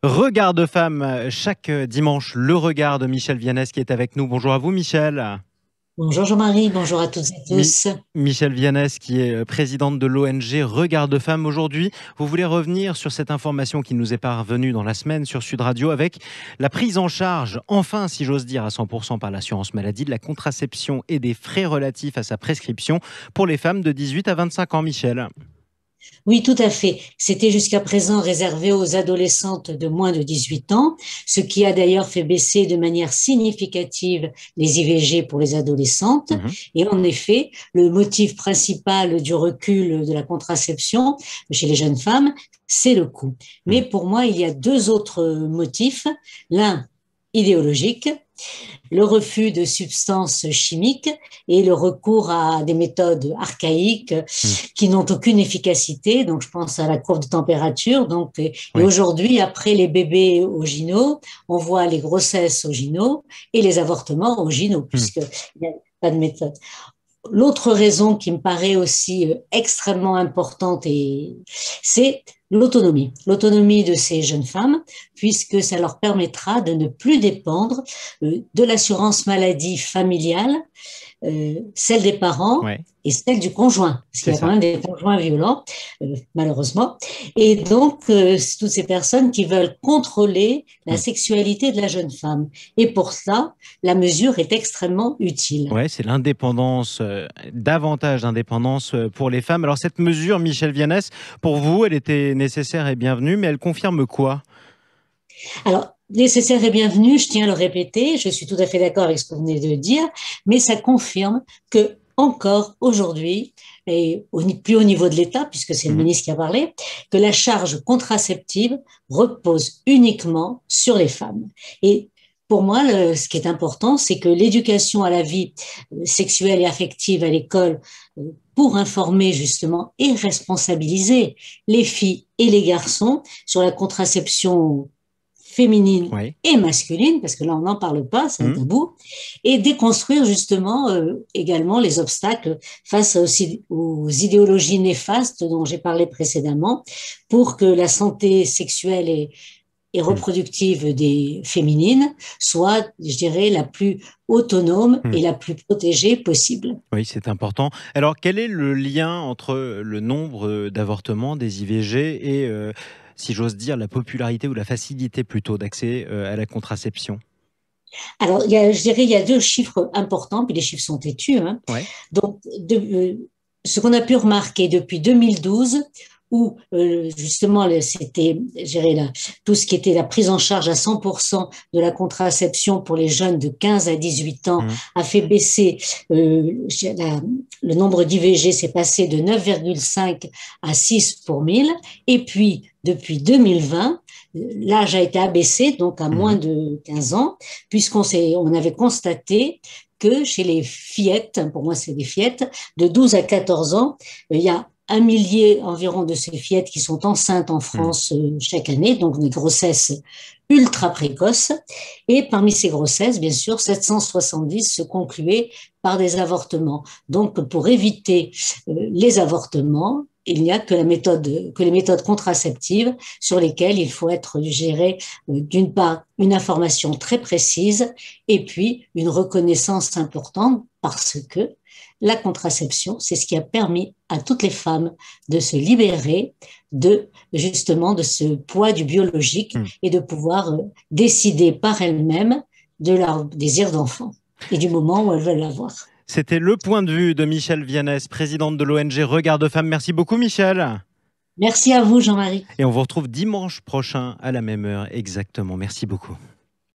Regard de femme, chaque dimanche, le regard de Michel Viannès qui est avec nous. Bonjour à vous Michel. Bonjour Jean-Marie, bonjour à toutes et Mi- tous. Michel Viannès qui est présidente de l'ONG Regard de femme. Aujourd'hui, vous voulez revenir sur cette information qui nous est parvenue dans la semaine sur Sud Radio avec la prise en charge, enfin si j'ose dire, à 100% par l'assurance maladie de la contraception et des frais relatifs à sa prescription pour les femmes de 18 à 25 ans, Michel. Oui, tout à fait. C'était jusqu'à présent réservé aux adolescentes de moins de 18 ans, ce qui a d'ailleurs fait baisser de manière significative les IVG pour les adolescentes. Mhm. Et en effet, le motif principal du recul de la contraception chez les jeunes femmes, c'est le coût. Mais Mhm. pour moi, il y a deux autres motifs. L'un idéologique, le refus de substances chimiques et le recours à des méthodes archaïques Mhm. qui n'ont aucune efficacité. Donc, je pense à la courbe de température. Donc, et Oui. aujourd'hui, après les bébés vaginaux, on voit les grossesses vaginaux et les avortements vaginaux, Mhm. puisqu'il n'y a pas de méthode. L'autre raison qui me paraît aussi extrêmement importante, c'est l'autonomie de ces jeunes femmes, puisque ça leur permettra de ne plus dépendre de l'assurance maladie familiale, celle des parents Ouais, et celle du conjoint, parce c'est qu'il y a quand ça. même des conjoints violents, malheureusement. Et donc, toutes ces personnes qui veulent contrôler la Mhm. sexualité de la jeune femme. Et pour cela, la mesure est extrêmement utile. Ouais, c'est l'indépendance, davantage d'indépendance pour les femmes. Alors cette mesure, Michel Viannès, pour vous, elle était nécessaire et bienvenue, mais elle confirme quoi? Alors, nécessaire et bienvenue, je tiens à le répéter, je suis tout à fait d'accord avec ce que vous venez de dire, mais ça confirme que encore aujourd'hui, et au plus haut niveau de l'État, puisque c'est le Mhm. ministre qui a parlé, que la charge contraceptive repose uniquement sur les femmes. Et pour moi, ce qui est important, c'est que l'éducation à la vie sexuelle et affective à l'école, pour informer justement et responsabiliser les filles et les garçons sur la contraception féminine Oui. et masculine, parce que là on n'en parle pas, c'est un Mhm. tabou, et déconstruire justement également les obstacles face aux idéologies néfastes dont j'ai parlé précédemment, pour que la santé sexuelle et Mhm. reproductive des féminines soit, je dirais, la plus autonome Mhm. et la plus protégée possible. Oui, c'est important. Alors quel est le lien entre le nombre d'avortements, des IVG et, si j'ose dire, la popularité ou la facilité plutôt d'accès à la contraception? Alors, je dirais, il y a deux chiffres importants, puis les chiffres sont têtus, hein. Ouais. Donc, ce qu'on a pu remarquer depuis 2012, où justement c'était tout ce qui était la prise en charge à 100% de la contraception pour les jeunes de 15 à 18 ans Mhm. a fait baisser le nombre d'IVG, s'est passé de 9,5 à 6 pour 1000. Et puis, depuis 2020, l'âge a été abaissé, donc à moins Mhm. de 15 ans, on avait constaté que chez les fillettes, pour moi c'est des fillettes, de 12 à 14 ans, il y a un millier environ de ces fillettes qui sont enceintes en Mhm. France chaque année, donc des grossesses ultra précoces. Et parmi ces grossesses, bien sûr, 770 se concluaient par des avortements. Donc, pour éviter les avortements, il n'y a que les méthodes contraceptives sur lesquelles il faut être géré d'une part une information très précise et puis une reconnaissance importante parce que la contraception, c'est ce qui a permis à toutes les femmes de se libérer de justement de ce poids du biologique Mhm. et de pouvoir décider par elles-mêmes de leur désir d'enfant et du moment où elles veulent l'avoir. C'était le point de vue de Michel Viannès, présidente de l'ONG Regard de Femmes. Merci beaucoup Michel. Merci à vous, Jean-Marie. Et on vous retrouve dimanche prochain à la même heure exactement. Merci beaucoup.